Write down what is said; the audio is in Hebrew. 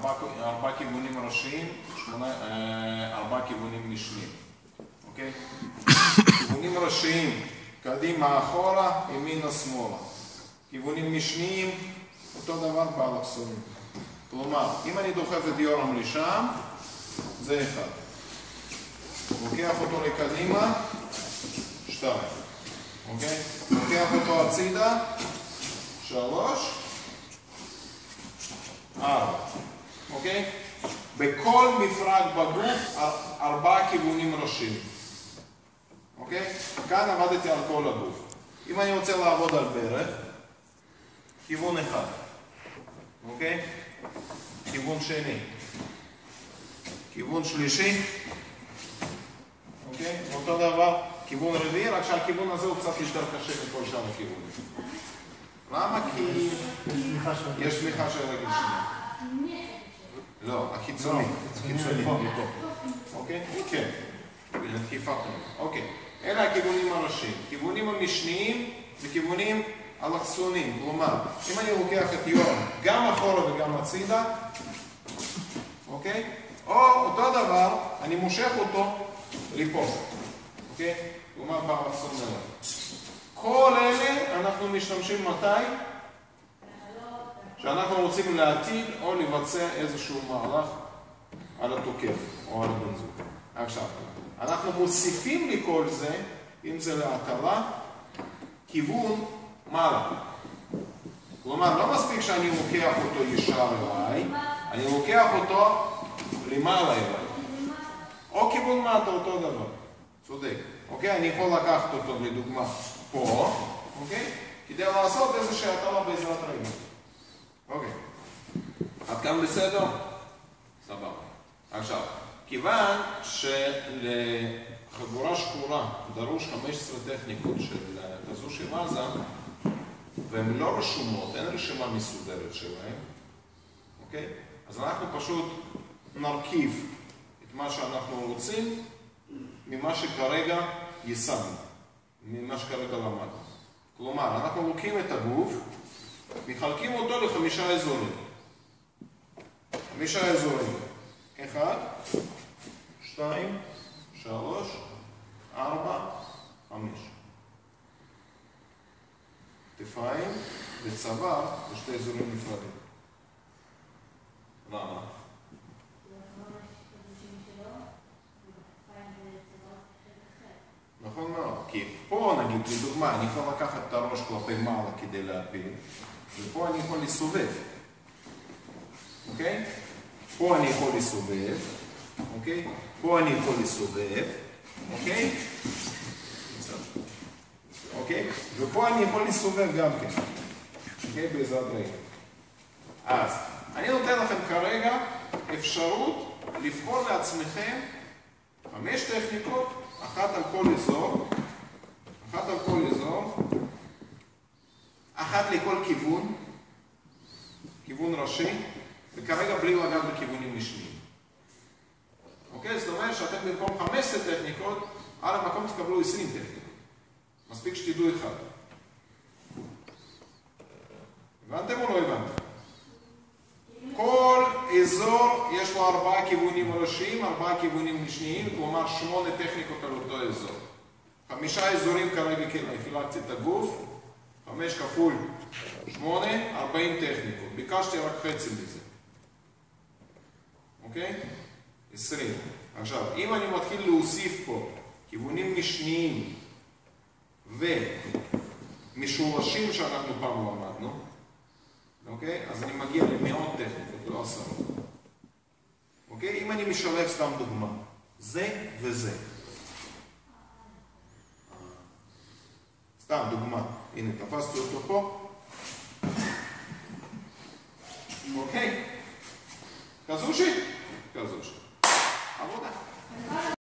4 כיוונים ראשיים, 4 כיוונים משניים. אוקיי? כיוונים ראשיים, קדימה, אחורה, ימינה, שמאלה. כיוונים משניים, אותו דבר באלכסונים. כלומר, אם אני דוחף את יורם לשם, זה 1. לוקח אותו לקדימה, 2. אוקיי? לוקח אותו הצידה, 3, 4. אוקיי? בכל מפרק בגוף 4 כיוונים ראשיים. אוקיי? כאן עבדתי על כל הגוף. אם אני רוצה לעבוד על ברך, כיוון 1. אוקיי? כיוון שני. כיוון שלישי. אוקיי? אותו דבר, כיוון רביעי, רק שהכיוון הזה הוא קצת יותר קשה מכל שאר הכיוונים. למה? כי יש תמיכה של רגל שנייה. לא, החיצוני. החיצוני, מפה. אוקיי? כן. דחיפה פנימה. אוקיי. אלה הכיוונים הראשיים. כיוונים המשניים זה כיוונים אלכסוניים. כלומר, אם אני לוקח את יורם גם אחורה וגם הצידה, אוקיי? או אותו דבר, אני מושך אותו לפה. אוקיי? כלומר, באלכסון מלא. כל אלה אנחנו משתמשים מתי? שאנחנו רוצים להטיל או לבצע איזשהו מהלך על התוקף או על הבן זוג. עכשיו, אנחנו מוסיפים לכל זה, אם זה להטלה, כיוון מעלה. כלומר, לא מספיק שאני לוקח אותו ישר אליי, אני לוקח אותו למעלה אליי. או כיוון מטה, אותו דבר. צודק. אוקיי? אני יכול לקחת אותו לדוגמה פה, אוקיי? כדי לעשות איזושהי הטלה בעזרת רגל. אוקיי. עד כאן בסדר? סבבה. עכשיו, כיוון שלחגורה שחורה דרוש 15 טכניקות של כזו של עזה, והן לא רשומות, אין רשימה מסודרת שלהן, אוקיי? אז אנחנו פשוט נרכיב את מה שאנחנו רוצים ממה שכרגע יישמנו, ממה שכרגע למדנו. כלומר, אנחנו לוקחים את הגוף, מחלקים אותו ל5 אזורים. 5 אזורים. 1, 2, 3, 4, 5. כתפיים וצוואר בשתי אזורים נפרדים. למה? נכון מאוד, כי פה נגיד, לדוגמה, אני יכול לקחת את הראש כלפי מעלה כדי להפיל, ופה אני יכול לסובב, אוקיי? פה אני יכול לסובב, אוקיי? פה אני יכול לסובב, אוקיי? אוקיי? ופה אני יכול לסובב גם כן, אוקיי? בעזרת רגל. אז, אני נותן לכם כרגע אפשרות לבחור לעצמכם 5 טכניקות, אחת על כל אזור, אחת לכל כיוון, כיוון ראשי, וכרגע בלי לגעת בכיוונים משניים. אוקיי? זאת אומרת שאתם במקום 15 טכניקות, על המקום תקבלו 20 טכניקות. מספיק שתדעו אחד. הבנתם או לא הבנתם? כל אזור יש לו 4 כיוונים ראשיים, 4 כיוונים משניים, כלומר 8 טכניקות על אותו אזור. 5 אזורים כרגע חילקתי את הגוף, 5 כפול 8, 40 טכניקות. ביקשתי רק חצי מזה. אוקיי? 20. עכשיו, אם אני מתחיל להוסיף פה כיוונים משניים ומשורשים שאנחנו פעם למדנו, אוקיי? אז אני מגיע למאות טכניקות, לא 10. אוקיי? אם אני משלב סתם דוגמה, זה וזה. סתם דוגמה. הנה, תפסתי אותו פה. אוקיי? כזושי? כזושי. עבודה.